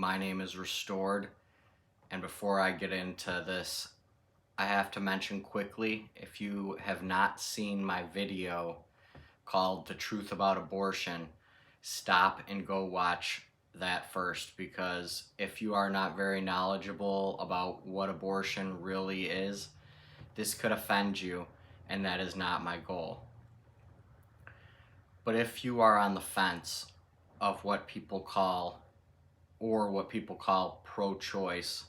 My name is Restored, and before I get into this, I have to mention quickly, if you have not seen my video called The Truth About Abortion, stop and go watch that first, because if you are not very knowledgeable about what abortion really is, this could offend you, and that is not my goal. But if you are on the fence of what people call pro-choice,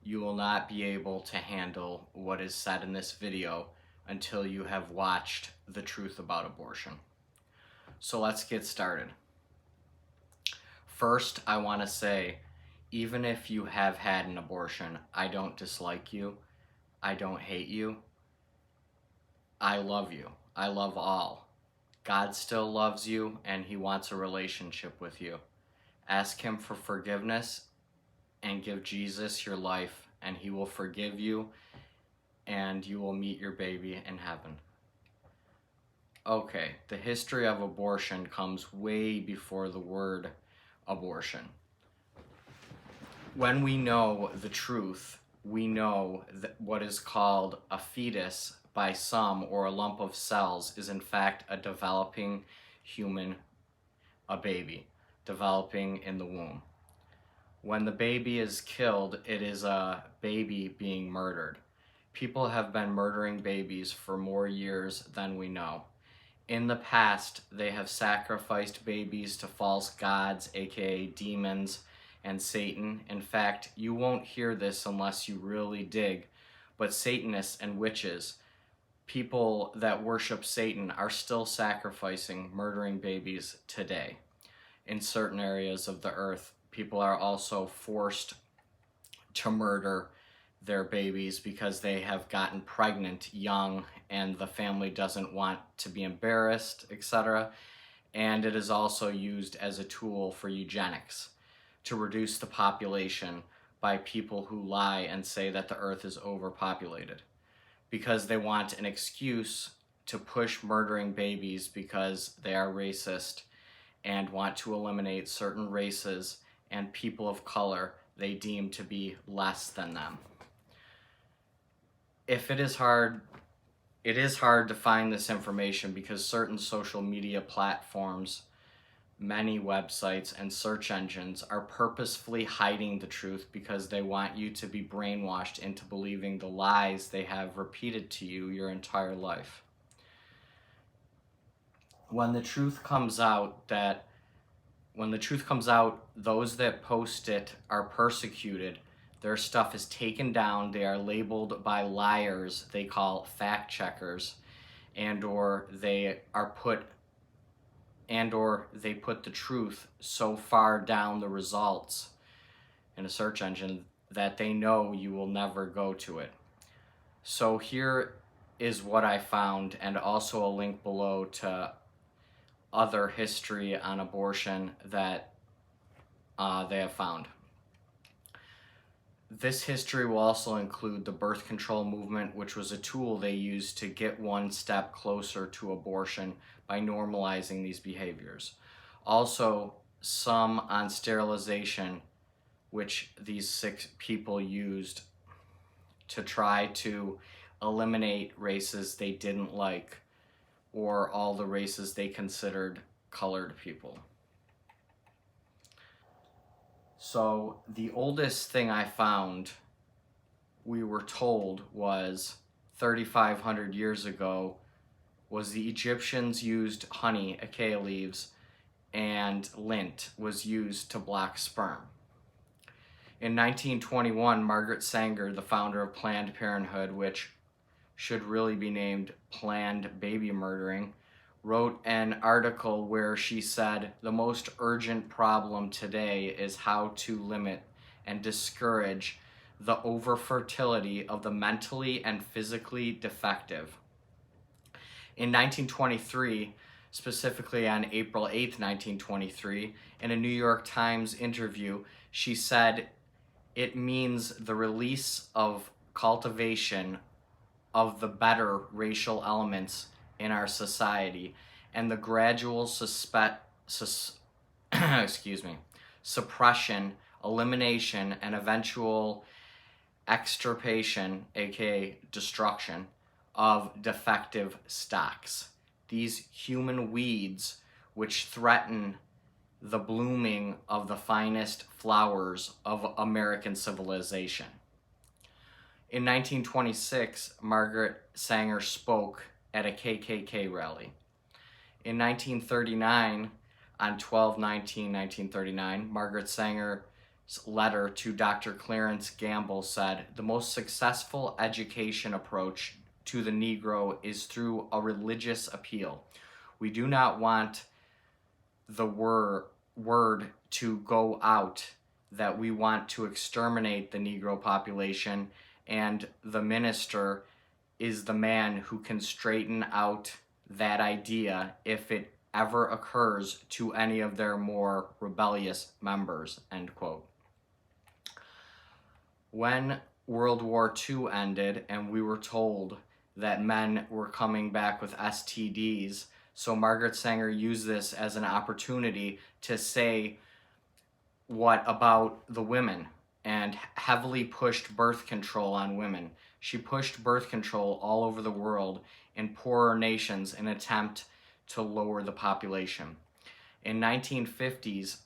you will not be able to handle what is said in this video until you have watched The Truth About Abortion. So let's get started. First, I want to say, even if you have had an abortion, I don't dislike you. I don't hate you. I love you. I love all. God still loves you, and He wants a relationship with you. Ask Him for forgiveness and give Jesus your life, and He will forgive you, and you will meet your baby in heaven. Okay, the history of abortion comes way before the word abortion. When we know the truth, we know that what is called a fetus by some, or a lump of cells, is in fact a developing a baby, developing in the womb. When the baby is killed, it is a baby being murdered. People have been murdering babies for more years than we know. In the past, they have sacrificed babies to false gods, aka demons, and Satan. In fact, you won't hear this unless you really dig, but Satanists and witches, people that worship Satan, are still sacrificing, murdering babies today. In certain areas of the earth, people are also forced to murder their babies because they have gotten pregnant young and the family doesn't want to be embarrassed, etc. And it is also used as a tool for eugenics, to reduce the population by people who lie and say that the earth is overpopulated, because they want an excuse to push murdering babies because they are racist and want to eliminate certain races and people of color they deem to be less than them. It is hard to find this information because certain social media platforms, many websites, and search engines are purposefully hiding the truth because they want you to be brainwashed into believing the lies they have repeated to you your entire life. When the truth comes out, those that post it are persecuted. Their stuff is taken down. They are labeled by liars they call fact checkers, or they put the truth so far down the results in a search engine that they know you will never go to it. So here is what I found, and also a link below to other history on abortion that they have found. This history will also include the birth control movement, which was a tool they used to get one step closer to abortion by normalizing these behaviors. Also, some on sterilization, which these 6 people used to try to eliminate races they didn't like, or all the races they considered colored people. So the oldest thing I found, we were told, was 3,500 years ago, was the Egyptians used honey, acacia leaves, and lint was used to block sperm. In 1921, Margaret Sanger, the founder of Planned Parenthood, which should really be named Planned Baby Murdering, wrote an article where she said, "The most urgent problem today is how to limit and discourage the overfertility of the mentally and physically defective." In 1923, specifically on April 8th, 1923, in a New York Times interview, she said, "It means the release of cultivation of the better racial elements in our society and the gradual suppression, elimination, and eventual extirpation, aka destruction, of defective stocks. These human weeds, which threaten the blooming of the finest flowers of American civilization. In 1926, Margaret Sanger spoke at a KKK rally. In 1939, on 12/19/1939, Margaret Sanger's letter to Dr. Clarence Gamble said, "The most successful education approach to the Negro is through a religious appeal. We do not want the word to go out that we want to exterminate the Negro population, and the minister is the man who can straighten out that idea if it ever occurs to any of their more rebellious members," end quote. When World War II ended and we were told that men were coming back with STDs, so Margaret Sanger used this as an opportunity to say what about the women, and heavily pushed birth control on women. She pushed birth control all over the world in poorer nations in an attempt to lower the population. In 1950s,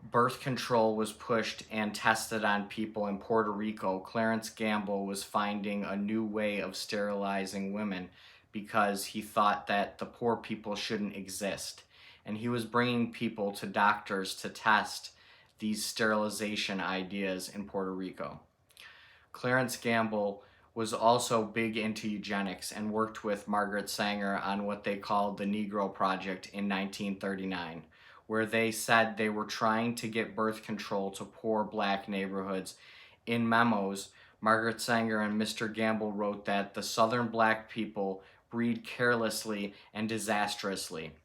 birth control was pushed and tested on people in Puerto Rico. Clarence Gamble was finding a new way of sterilizing women because he thought that the poor people shouldn't exist. And he was bringing people to doctors to test these sterilization ideas in Puerto Rico. Clarence Gamble was also big into eugenics and worked with Margaret Sanger on what they called the Negro Project in 1939, where they said they were trying to get birth control to poor black neighborhoods. In memos, Margaret Sanger and Mr. Gamble wrote that the Southern black people breed carelessly and disastrously.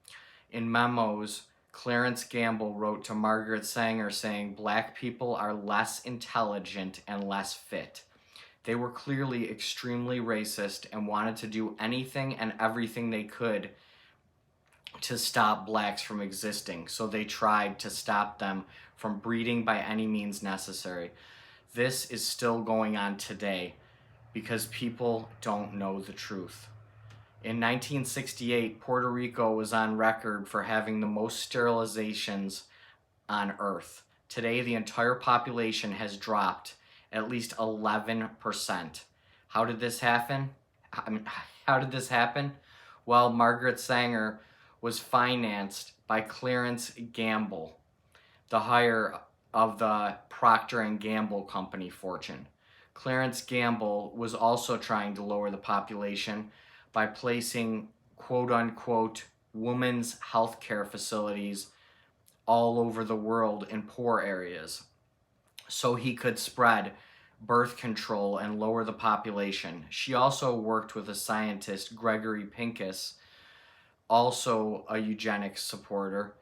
In memos, Clarence Gamble wrote to Margaret Sanger saying black people are less intelligent and less fit. They were clearly extremely racist and wanted to do anything and everything they could to stop blacks from existing, so they tried to stop them from breeding by any means necessary. This is still going on today because people don't know the truth. In 1968, Puerto Rico was on record for having the most sterilizations on Earth. Today, the entire population has dropped at least 11%. How did this happen? Well, Margaret Sanger was financed by Clarence Gamble, the hire of the Procter & Gamble company fortune. Clarence Gamble was also trying to lower the population by placing quote-unquote women's health care facilities all over the world in poor areas so he could spread birth control and lower the population. She also worked with a scientist, Gregory Pincus, also a eugenics supporter,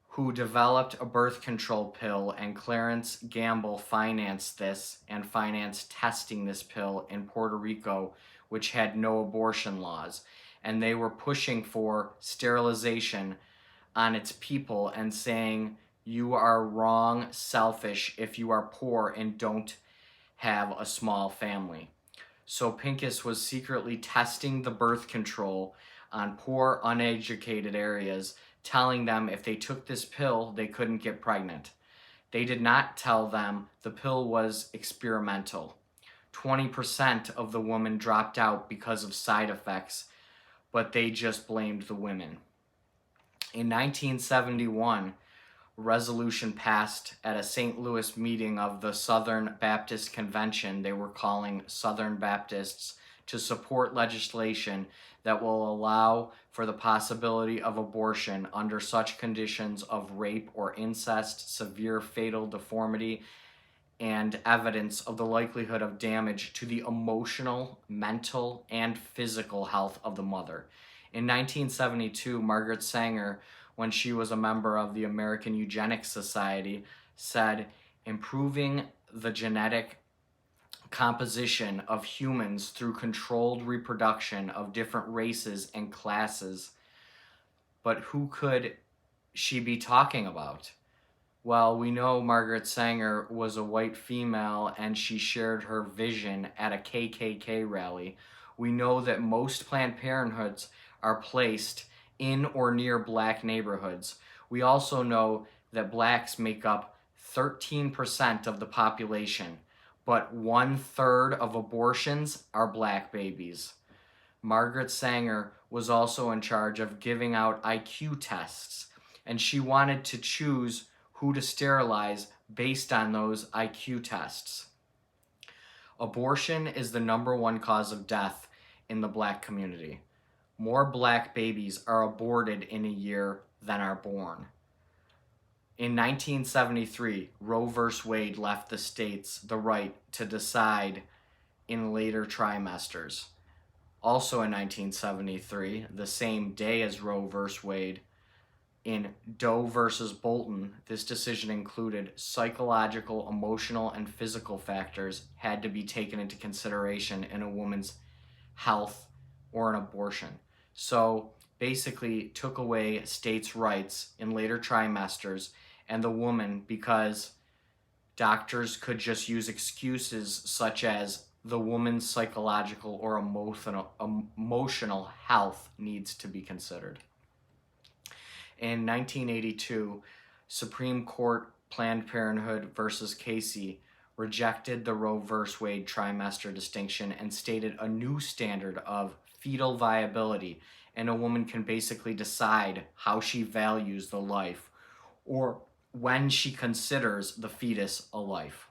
who developed a birth control pill, and Clarence Gamble financed this and financed testing this pill in Puerto Rico, which had no abortion laws. And they were pushing for sterilization on its people and saying, you are wrong, selfish, if you are poor and don't have a small family. So Pincus was secretly testing the birth control on poor, uneducated areas, telling them if they took this pill, they couldn't get pregnant. They did not tell them the pill was experimental. 20% of the women dropped out because of side effects, but they just blamed the women. In 1971, a resolution passed at a St. Louis meeting of the Southern Baptist Convention. They were calling Southern Baptists to support legislation that will allow for the possibility of abortion under such conditions of rape or incest, severe fatal deformity, and evidence of the likelihood of damage to the emotional, mental, and physical health of the mother. In 1972, Margaret Sanger, when she was a member of the American Eugenics Society, said, improving the genetic composition of humans through controlled reproduction of different races and classes. But who could she be talking about? Well, we know Margaret Sanger was a white female and she shared her vision at a KKK rally. We know that most Planned Parenthoods are placed in or near black neighborhoods. We also know that blacks make up 13% of the population, but 1/3 of abortions are black babies. Margaret Sanger was also in charge of giving out IQ tests, and she wanted to choose who to sterilize based on those IQ tests. Abortion is the #1 cause of death in the black community. More black babies are aborted in a year than are born. In 1973, Roe v. Wade left the states the right to decide in later trimesters. Also in 1973, the same day as Roe v. Wade, in Doe versus Bolton, this decision included psychological, emotional, and physical factors had to be taken into consideration in a woman's health or an abortion. So basically took away states' rights in later trimesters, and the woman, because doctors could just use excuses such as the woman's psychological or emotional health needs to be considered. In 1982, Supreme Court Planned Parenthood versus Casey rejected the Roe v. Wade trimester distinction and stated a new standard of fetal viability, and a woman can basically decide how she values the life or when she considers the fetus a life.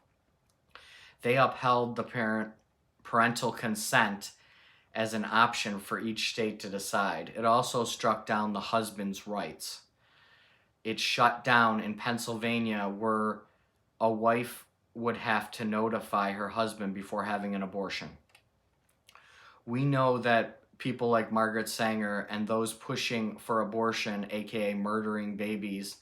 They upheld the parental consent as an option for each state to decide. It also struck down the husband's rights. It shut down in Pennsylvania where a wife would have to notify her husband before having an abortion. We know that people like Margaret Sanger and those pushing for abortion, aka murdering babies,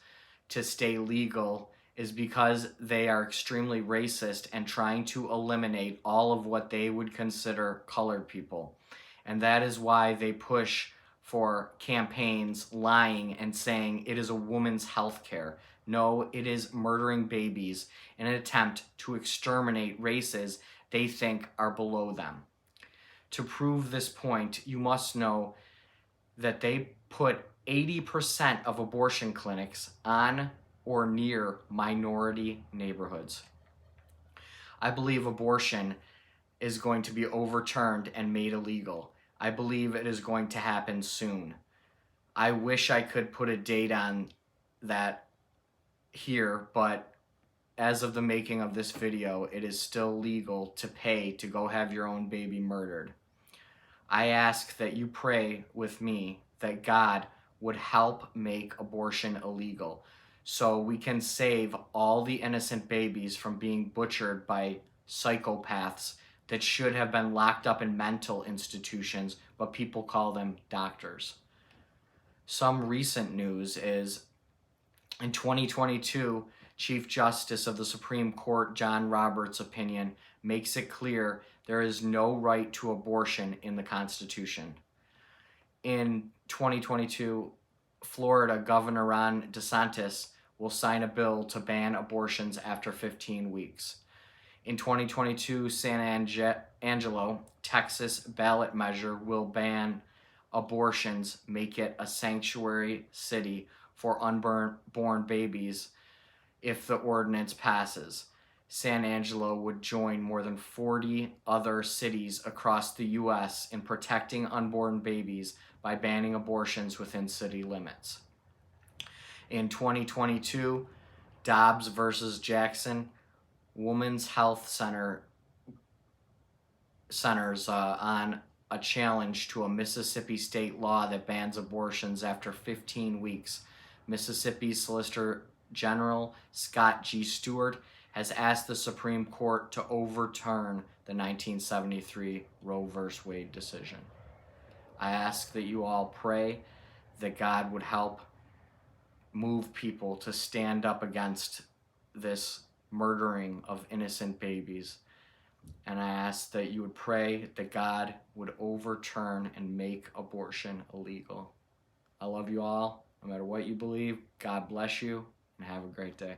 to stay legal is because they are extremely racist and trying to eliminate all of what they would consider colored people. And that is why they push for campaigns lying and saying it is a woman's health care. No, it is murdering babies in an attempt to exterminate races they think are below them. To prove this point, you must know that they put 80% of abortion clinics on or near minority neighborhoods. I believe abortion is going to be overturned and made illegal. I believe it is going to happen soon. I wish I could put a date on that here, but as of the making of this video, it is still legal to pay to go have your own baby murdered. I ask that you pray with me that God would help make abortion illegal so we can save all the innocent babies from being butchered by psychopaths that should have been locked up in mental institutions, but people call them doctors. Some recent news is in 2022, Chief Justice of the Supreme Court John Roberts' opinion makes it clear there is no right to abortion in the Constitution. In 2022, Florida Governor Ron DeSantis will sign a bill to ban abortions after 15 weeks. In 2022, San Angelo, Texas ballot measure will ban abortions, make it a sanctuary city for unborn babies if the ordinance passes. San Angelo would join more than 40 other cities across the U.S. in protecting unborn babies by banning abortions within city limits. In 2022, Dobbs versus Jackson, Women's Health centers on a challenge to a Mississippi state law that bans abortions after 15 weeks. Mississippi Solicitor General Scott G. Stewart has asked the Supreme Court to overturn the 1973 Roe v. Wade decision. I ask that you all pray that God would help move people to stand up against this murdering of innocent babies. And I ask that you would pray that God would overturn and make abortion illegal. I love you all, no matter what you believe. God bless you, and have a great day.